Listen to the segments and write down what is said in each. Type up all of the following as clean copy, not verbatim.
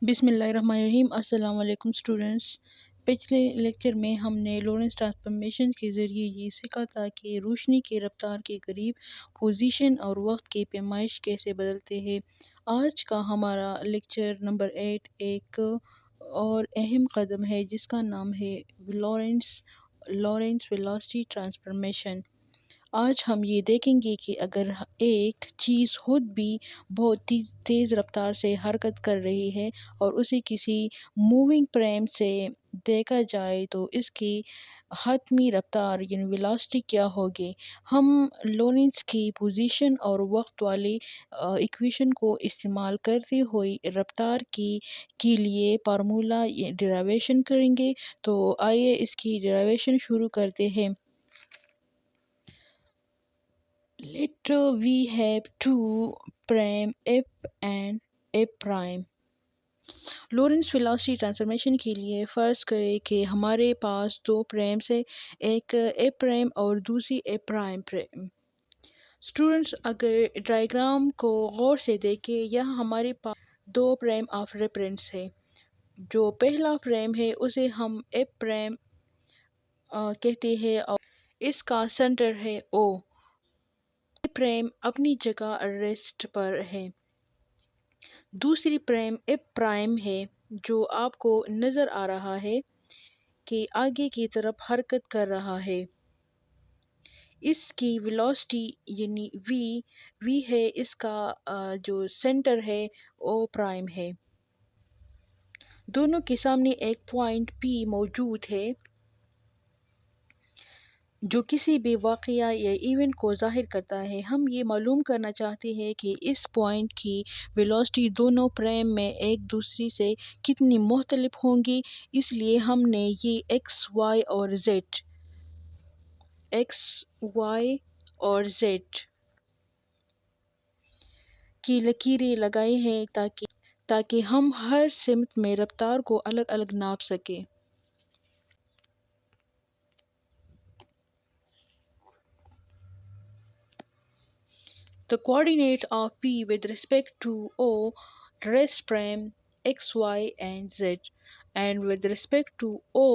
بسم اللہ الرحمن الرحیم۔ السلام علیکم اسٹوڈنٹس۔ پچھلے لیکچر میں ہم نے لورنس ٹرانسفارمیشن کے ذریعے یہ سیکھا تھا کہ روشنی کے رفتار کے قریب پوزیشن اور وقت کی پیمائش کیسے بدلتے ہیں۔ آج کا ہمارا لیکچر نمبر 8 ایک اور اہم قدم ہے جس کا نام ہے لورنس ویلاسٹی ٹرانسفارمیشن۔ آج ہم یہ دیکھیں گے کہ اگر ایک چیز خود بھی بہت تیز رفتار سے حرکت کر رہی ہے اور اسے کسی موونگ فریم سے دیکھا جائے تو اس کی حتمی رفتار یعنی ویلاسٹی کیا ہوگی۔ ہم لورنس کی پوزیشن اور وقت والی ایکویشن کو استعمال کرتے ہوئے رفتار کے لیے فارمولا ڈیرائیویشن کریں گے۔ تو آئیے اس کی ڈیرائیویشن شروع کرتے ہیں۔ Let we have two prime f and f prime۔ Lorentz velocity transformation کے لیے فرض کریں کہ ہمارے پاس دو پرائمز ہیں، ایک ایف پرائم اور دوسری ایف پرائم۔ اسٹوڈنٹس اگر ڈائیگرام کو غور سے دیکھیں، یہاں ہمارے پاس دو فریم آف ریفرنس ہے۔ جو پہلا فریم ہے اسے ہم ایف پرائم کہتے ہیں اور اس کا سینٹر ہے او۔ پرائم اپنی جگہ ریسٹ پر ہے۔ دوسری پرائم ایف پرائم ہے جو آپ کو نظر آ رہا ہے کہ آگے کی طرف حرکت کر رہا ہے۔ اس کی ویلاسٹی یعنی وی ہے، اس کا جو سینٹر ہے او پرائم ہے۔ دونوں کے سامنے ایک پوائنٹ پی موجود ہے جو کسی بھی واقعہ یا ایونٹ کو ظاہر کرتا ہے۔ ہم یہ معلوم کرنا چاہتے ہیں کہ اس پوائنٹ کی ویلاسٹی دونوں پرائم میں ایک دوسرے سے کتنی مختلف ہوں گی، اس لیے ہم نے یہ ایکس وائی اور زیڈ کی لکیریں لگائی ہیں تاکہ ہم ہر سمت میں رفتار کو الگ الگ ناپ سکیں۔ The coordinate of P with respect to O rest prime x, y, and z, and with respect to O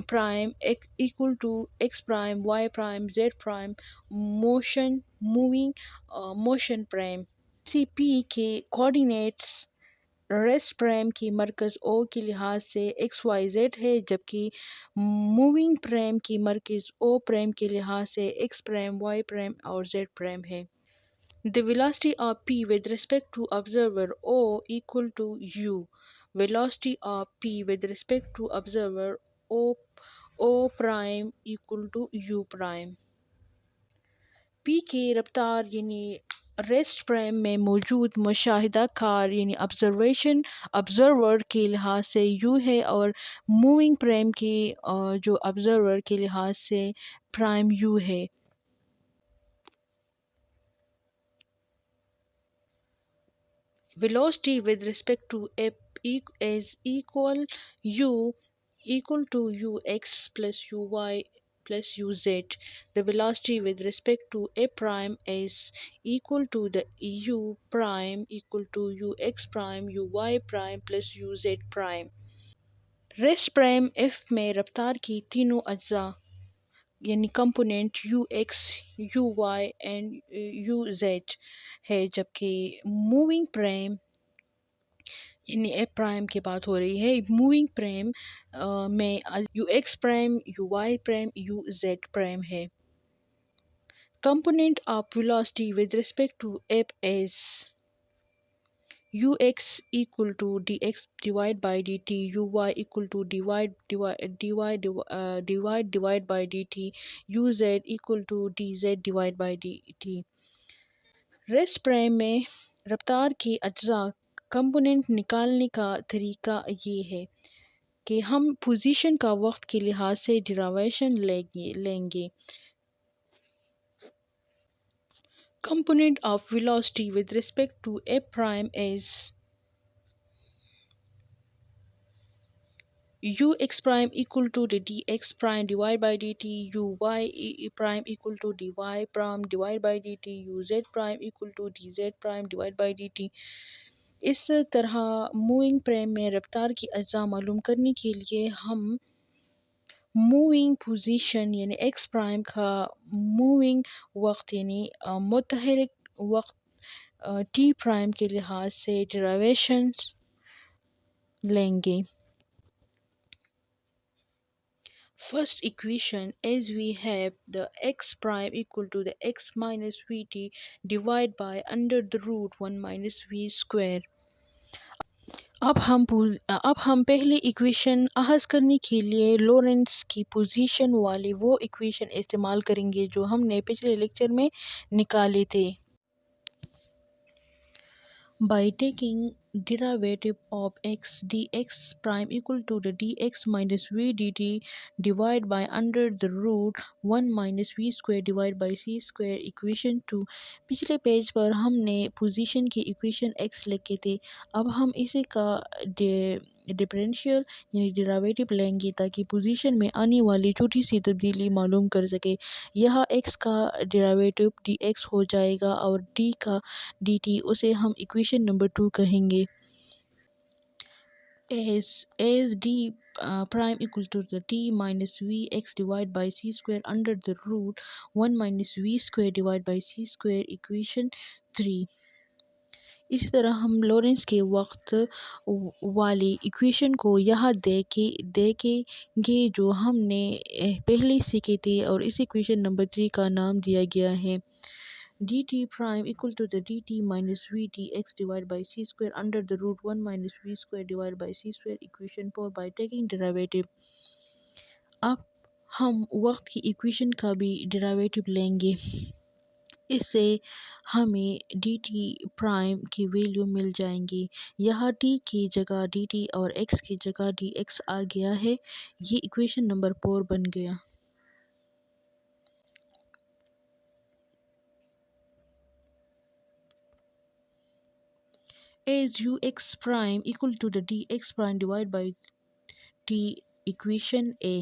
prime equal to x prime, y prime, z prime, moving motion prime۔ سی پی کے coordinates rest prime کی مرکز او کے لحاظ سے x Y Z ہے، جبکہ moving prime کی مرکز او پرائم کے لحاظ سے ایکس پرائم، وائی پرائم اور زیڈ پرائم ہے۔ The velocity of P with respect to observer O equal to U۔ Velocity of P with respect to observer O prime equal to U prime۔ P کی رفتار یعنی rest prime میں موجود مشاہدہ کار یعنی observer کے لحاظ سے U ہے اور موونگ پرائم کی جو آبزرور کے لحاظ سے پرائم U ہے۔ Velocity with respect to F is equal to Ux plus Uy plus Uz। The velocity with respect to F prime is equal to the U prime equal to Ux prime, Uy prime plus Uz prime۔ Rest prime F میں رفتار کی تینوں اجزاء یعنی component Ux، Uy and Uz ہے، جبکہ moving prime یعنی F prime کی بات ہو رہی ہے، موونگ پرائم میں Ux prime, Uy prime, Uz prime ہے۔ Component of velocity with respect to F is Ux equal to dx divided by dt, Uy equal to dy divided by dt, Uz equal to dz divided by dt۔ Rest prime میں رفتار کی اجزاء component نکالنے کا طریقہ یہ ہے کہ ہم پوزیشن کا وقت کے لحاظ سے ڈیرائیویشن لیں گے۔ Component of velocity with respect to F prime is Ux prime equal to the dx prime divided by dt, Uy prime equal to dy prime divided by dt, Uz prime equal to dz prime divided by dt۔ اس طرح moving Prem میں رفتار کی اجزاء معلوم کرنے کے لیے ہم موونگ پوزیشن یعنی ایکس پرائم کا موونگ وقت یعنی متحرک وقت ٹی پرائم کے لحاظ سے ڈیریویشن لیں گے۔ First equation, as we have the x prime equal to the x minus vt divided by under the root 1 minus v square۔ اب ہم پہلی ایکویشن اخذ کرنے کے لیے لورنٹز کی پوزیشن والی وہ ایکویشن استعمال کریں گے جو ہم نے پچھلے لیکچر میں نکالے تھے۔ By taking derivative of x dx prime equal to the dx minus v dt divided by under the root 1 minus v square divided by c square equation 2۔ پچھلے پیج پر ہم نے پوزیشن کی ایکویشن x لکھے تھے، اب ہم اسی کا ڈفرینشیل یعنی ڈیریویٹو لیں گے تاکہ پوزیشن میں آنے والی چھوٹی سی تبدیلی معلوم کر سکے۔ یہاں x کا ڈیریویٹو dx ہو جائے گا اور d کا dt، اسے ہم ایکویشن نمبر 2 کہیں گے۔ As d prime equal to the t minus vx divided by c square under the root 1 minus v square divided by c square equation 3۔ اسی طرح ہم لورنٹز کے وقت والی ایکویشن کو یہاں دیکھیں گے جو ہم نے پہلے سیکھی تھی اور اس ایکویشن نمبر 3 کا نام دیا گیا ہے۔ dt prime equal to the dt minus v dx divided by c square under the root 1 minus v square divided by c square equation 4 by taking derivative۔ اب ہم وقت کی ایکویشن کا بھی ڈیریویٹو لیں گے، اس سے ہمیں dt پرائم کی ویلیو مل جائیں گی۔ یہاں t کی جگہ dt اور x کی جگہ dx آ گیا ہے، یہ ایکویشن نمبر 4 بن گیا۔ As ux prime equal to the dx prime divided by t equation a۔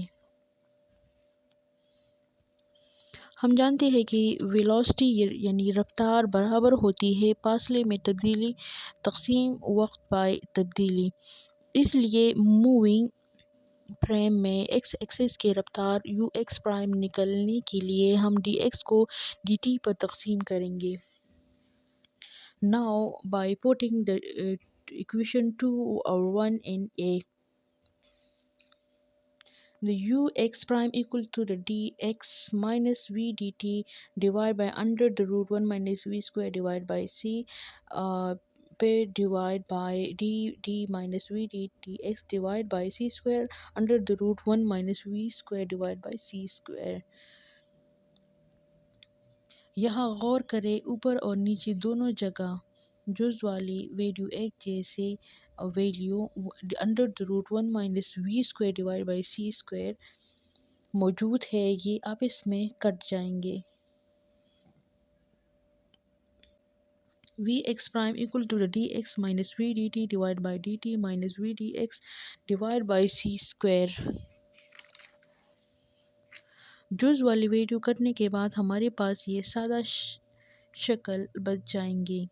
ہم جانتے ہیں کہ ویلوسٹی یعنی رفتار برابر ہوتی ہے فاصلے میں تبدیلی تقسیم وقت بائی تبدیلی۔ اس لیے موونگ فریم میں ایکس ایکسس کی رفتار ux پرائم نکالنے کے لیے ہم dx کو dt پر تقسیم کریں گے۔ Now by putting the equation 2 or 1 in a, the ux prime equal to the dx minus v dt divided by under the root 1 minus v square divided by c divided by dt minus v dx divided by c square under the root 1 minus v square divided by c square۔ یہاں غور کریں، اوپر اور نیچے دونوں جگہ جز والی ویلیو ایک جیسے value under the root 1 minus v square divide by c square موجود ہے، یہ آپس میں کٹ جائیں گے۔ V x prime equal to d x minus v d t divide by D t minus v d x divide by c square. جز والی ویلیو کٹنے کے بعد ہمارے پاس یہ سادہ شکل بچ جائیں گی۔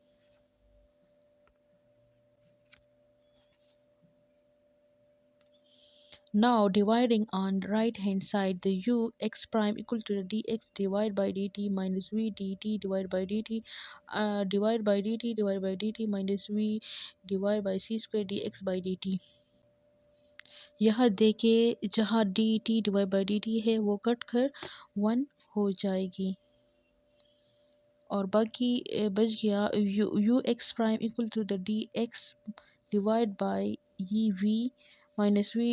Now dividing on right hand side, the ux prime equal to the dx divided by dt minus v dt divided by dt divided by dt divided by dt minus v divided by c square dx by dt۔ یہاں دیکھیں جہاں dt divided by dt ہے وہ کٹ کر 1 ہو جائے گی اور باقی بچ گیا ux prime equal to the dx divided by یہ v مائنس وی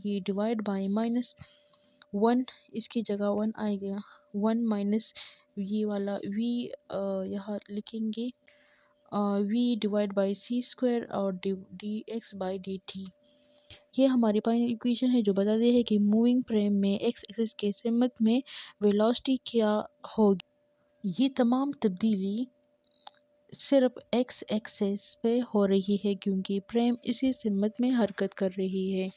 یہ ڈیوائڈ بائی مائنس 1، اس کی جگہ 1 آئے گا، 1 مائنس یہ والا وی یہاں لکھیں گے وی ڈیوائڈ بائی سی اسکوائر اور D x by D T. یہ ہماری فائنل ایکویشن ہے جو بتاتی ہے کہ موونگ فریم میں ایکس ایکسس کے سمت میں ویلوسٹی کیا ہوگی۔ یہ تمام تبدیلی صرف ایکس ایکسس پہ ہو رہی ہے کیونکہ فریم اسی سمت میں حرکت کر رہی ہے۔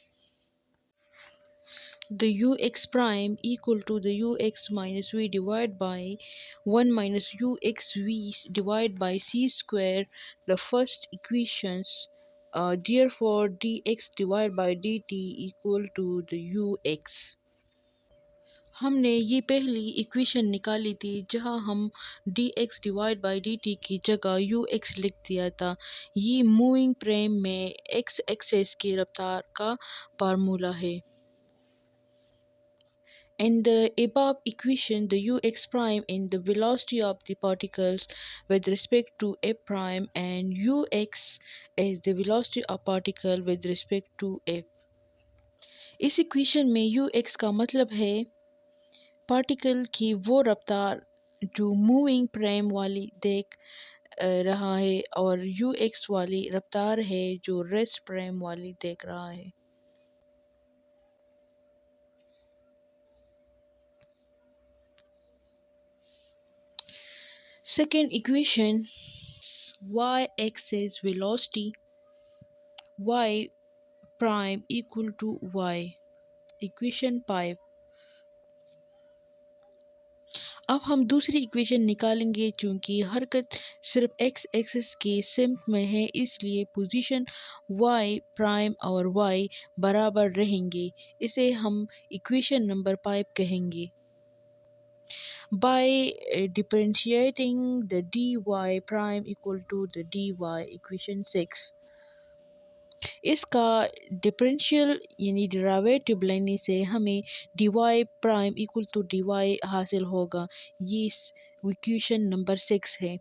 the ux prime equal to the ux minus v divided by 1 minus ux v divided by c square, the first equations. Therefore dx divided by dt equal to the ux. ہم نے یہ پہلی ایکویشن نکالی تھی جہاں ہم D x divide by D T کی جگہ یو ایکس لکھ دیا تھا۔ یہ موونگ پریم میں ایکس ایکسس کی رفتار کا فارمولا ہے۔ In the above equation, the ux prime is the velocity of the particles with respect to f prime and ux is the velocity of particle with respect to f. اس equation میں ux کا مطلب ہے particle کی وہ رفتار جو moving Prem والی دیکھ رہا ہے اور ux والی رفتار ہے جو ریسٹ پریم والی دیکھ رہا ہے۔ Second equation, y-axis velocity y prime equal to y. Equation 5. اب ہم دوسری ایکویشن نکالیں گے چونکہ حرکت صرف ایکس ایکسس کی سمت میں ہے اس لیے پوزیشن y پرائم اور y برابر رہیں گے۔ اسے ہم ایکویشن نمبر 5 کہیں گے۔ By differentiating the dy prime equal to the dy, equation 6. اس کا ڈفرینشیل یعنی ڈیرائیویٹو لینے سے ہمیں D Y prime equal to D Y حاصل ہوگا۔ یہ ایکویشن نمبر 6 ہے۔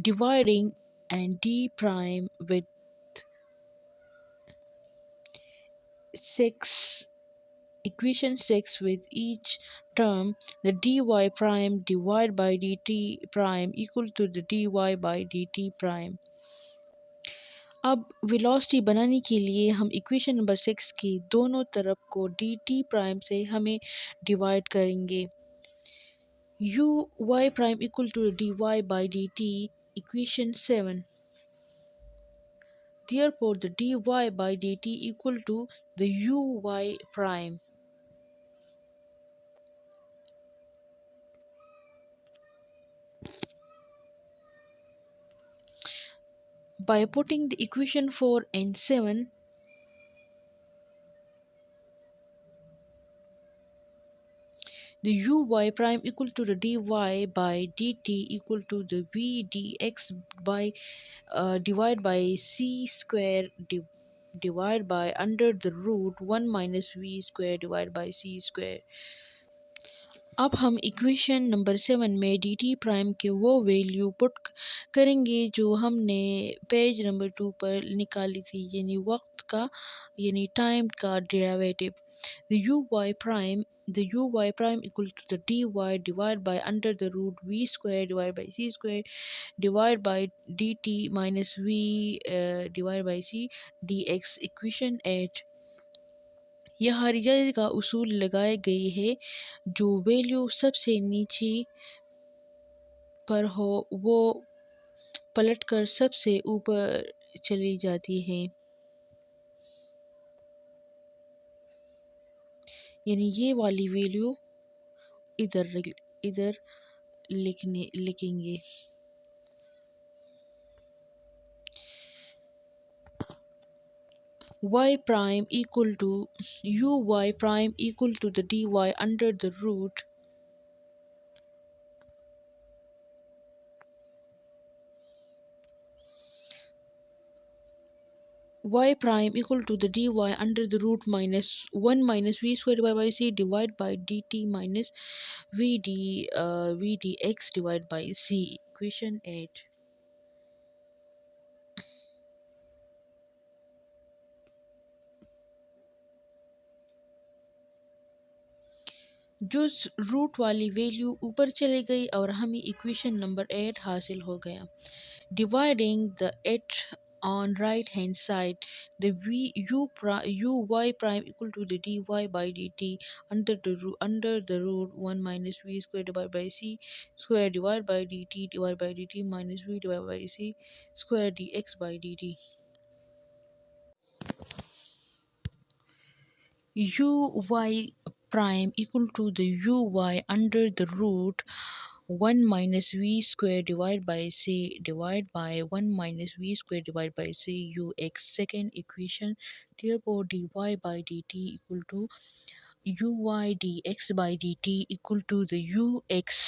Dividing and D prime with 6 equation 6 with each term, the dy prime divided by dt prime equal to the dy by dt prime. اب velocity بنانے کے لیے ہم equation number 6 کی دونوں طرف کو ڈی ٹی پرائم سے ہمیں ڈیوائڈ کریں گے۔ U Y prime equal to D Y by D T equation 7. Therefore the dy by dt equal to the uy prime. By putting the equation 4 and 7, the uy prime equal to the dy by dt equal to the v dx by divided by c square divided by under the root 1 minus v square divided by c square. اب ہم equation number 7 میں D T prime کے وہ value put کریں گے جو ہم نے پیج نمبر 2 پر نکالی تھی یعنی وقت کا یعنی ٹائم کا ڈیرائیویٹو۔ The uy prime equal to the dy divided by under the root v square divided by c square divided by dt minus v divided by c dx equation 8. یہاں ریاضی کا اصول لگائے گئے ہے جو ویلیو سب سے نیچے پر ہو وہ پلٹ کر سب سے اوپر چلی جاتی ہے، یعنی یہ والی ویلیو ادھر لکھیں گے۔ y prime equal to uy prime equal to the dy under the root y prime equal to the dy under the root minus 1 minus v square divided by c divided by dt minus v dx divided by c equation 8. جو route والی value اوپر چلے گئی اور ہمیں equation number 8 حاصل ہو گیا۔ Dividing the 8 on right hand side, the uy prime equal to the dy by dt under the root 1 minus v square divided by c square divided by dt minus v divided by c square dx by dt. u y prime equal to the u y under the root 1 minus v square divided by c divided by 1 minus v square divided by c u x. Second equation, therefore dy by dt equal to u y dx by dt equal to the u x.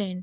10।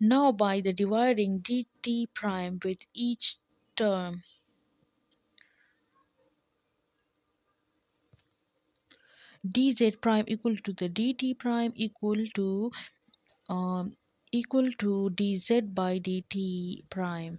Now by the dividing dt prime with each term, dz prime equal to the dt prime equal to dz by dt prime.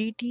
dt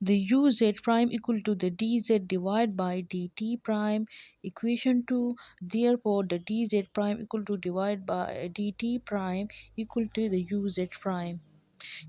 The uz prime equal to the dz divided by dt prime, equation 2. Therefore the dz prime equal to divided by dt prime equal to the uz prime।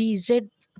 dz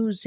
uz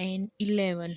and 11,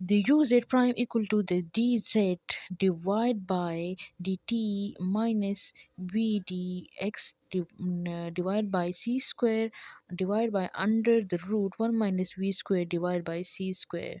The uz prime equal to the dz divided by dt minus v dx divided by c square divided by under the root 1 minus v square divided by c square।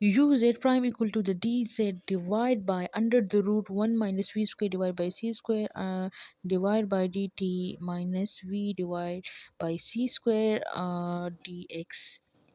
uz prime equal to the dz divided by under the root 1 minus v square divided by c square divided by dt minus v divided by c square dx,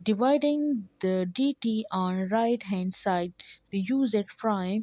Dividing the dt on right hand side, the uz prime।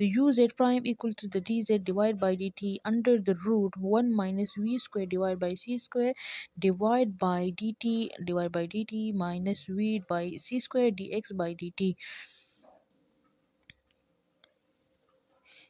The uz prime equal to the dz divided by dt under the root 1 minus v square divided by c square divided by dt minus v by c square dx by dt।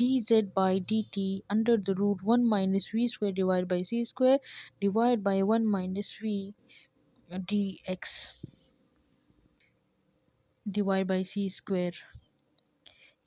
dz by dt under the root 1 minus v square divided by c square divided by 1 minus v dx divided by c square।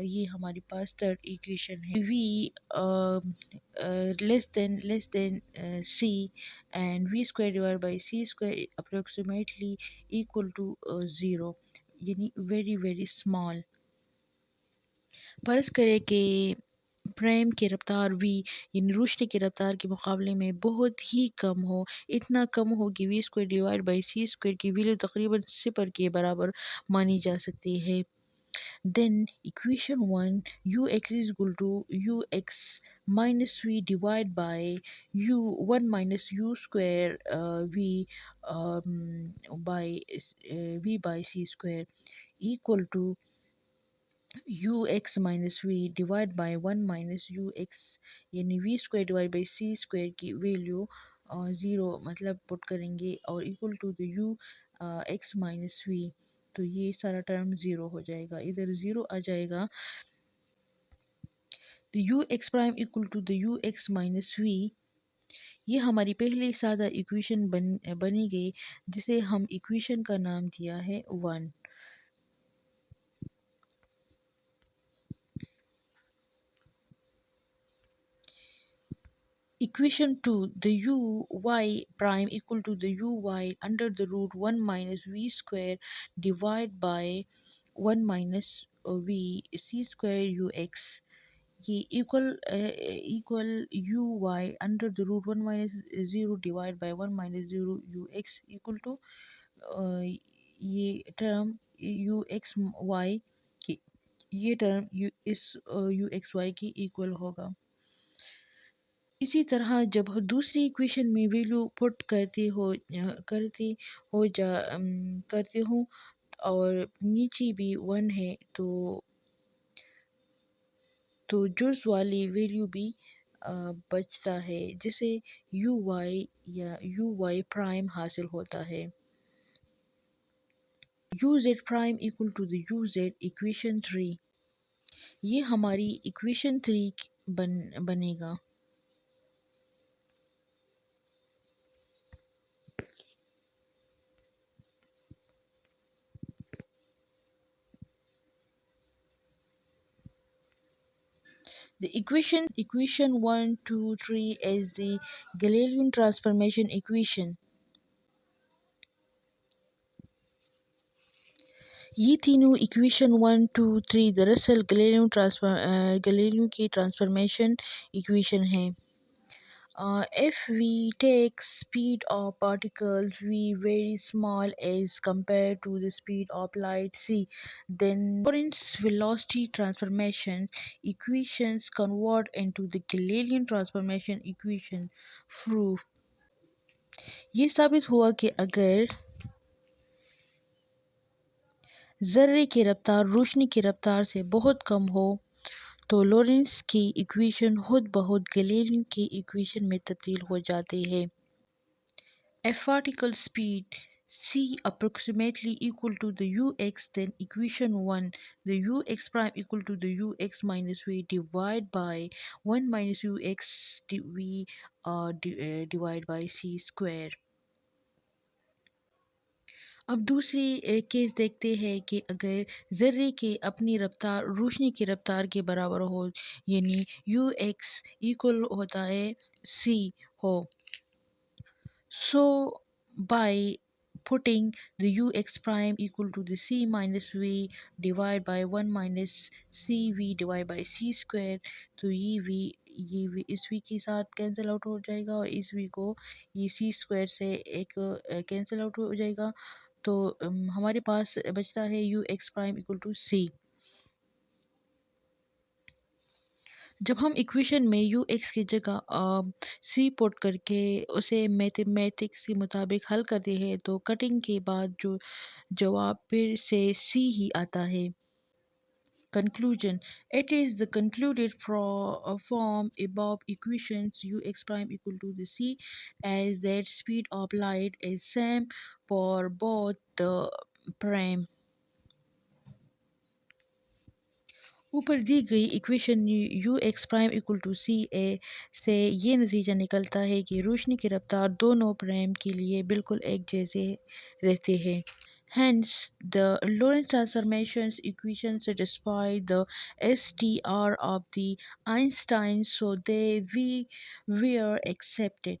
یہ ہمارے پاس third equation ہے. V less than c and v square divide by c square approximately equal to 0، یعنی very very small. فرض کرے کہ prime کی رفتار وی یعنی روشنی کی رفتار کے مقابلے میں بہت ہی کم ہو، اتنا کم ہو کہ v square divide by c square کی ویلیو تقریباً صفر کے برابر مانی جا سکتی ہے. Then equation 1 ux is equal to ux minus v divided by u 1 minus u square by v by c square equal to ux minus v divided by 1 minus ux، یعنی v square divided by c square کی value 0 مطلب پٹ کریں گے اور equal to the ux minus v، تو یہ سارا term 0 ہو جائے گا، ادھر 0 آ جائے گا. تو ux prime equal to the ux minus v، یہ ہماری پہلی سادہ ایکویشن بنی گئی جسے ہم ایکویشن کا نام دیا ہے 1. Equation 2 the uy prime equal to the uy under the root 1 minus v square divided by 1 minus v c square ux، یہ equal uy under the root 1 minus 0 divided by 1 minus 0 ux equal to یہ term uxy کی یہ term اس uxy کی equal ہوگا. اسی طرح جب دوسری ایکویشن میں ویلیو پٹ کرتے ہوں اور نیچے بھی 1 ہے تو جز والی ویلیو بھی بچتا ہے جسے uy یا uy پرائم حاصل ہوتا ہے. uz prime equal to the uz equation 3، یہ ہماری ایکویشن 3 بنے گا. The equation 1, 2, 3 is the Galilean transformation equation. یہ تینوں ایکویشن 1، 2، 3 دراصل گلیلیو کی ٹرانسفارمیشن ایکویشن ہیں. If we take speed of particles v very small as compared to the speed of light c, then Lorentz velocity transformation equations convert into the Galilean transformation equation. Proof. یہ ثابت ہوا کہ اگر ذرے کی رفتار روشنی کی رفتار سے بہت کم ہو تو لورنس کی ایکویشن خود بخود گلیلیو کی ایکویشن میں تبدیل ہو جاتی ہے. If particle speed c approximately equal to the ux, then equation 1 the ux prime equal to the ux minus v divided by 1 minus ux v divided by c square. اب دوسری case دیکھتے ہیں کہ اگر ذرے کی اپنی رفتار روشنی کی رفتار کے برابر ہو یعنی ux ایکول ہوتا ہے c who. So by putting the ux prime equal to the c minus v divided by 1 minus c v divided by c square، تو یہ اس v کے ساتھ کینسل آؤٹ ہو جائے گا اور اس v کو یہ c square سے ایک کینسل آؤٹ ہو جائے گا، تو ہمارے پاس بچتا ہے ux prime equal to c. جب ہم ایکویشن میں ux کی جگہ c پٹ کر کے اسے میتھمیٹکس کے مطابق حل کرتے ہیں تو کٹنگ کے بعد جو جواب پھر سے c ہی آتا ہے. Conclusion. It is the concluded form above equations ux prime equal to the c as that speed of light is same for both the prime. اوپر دی گئی equation ux prime equal to c سے یہ نتیجہ نکلتا ہے کہ روشنی کی رفتار دونوں پرائم کے لیے بالکل ایک جیسے رہتے ہیں. Hence, the Lorentz transformations equation satisfy the STR of the Einstein, so were accepted.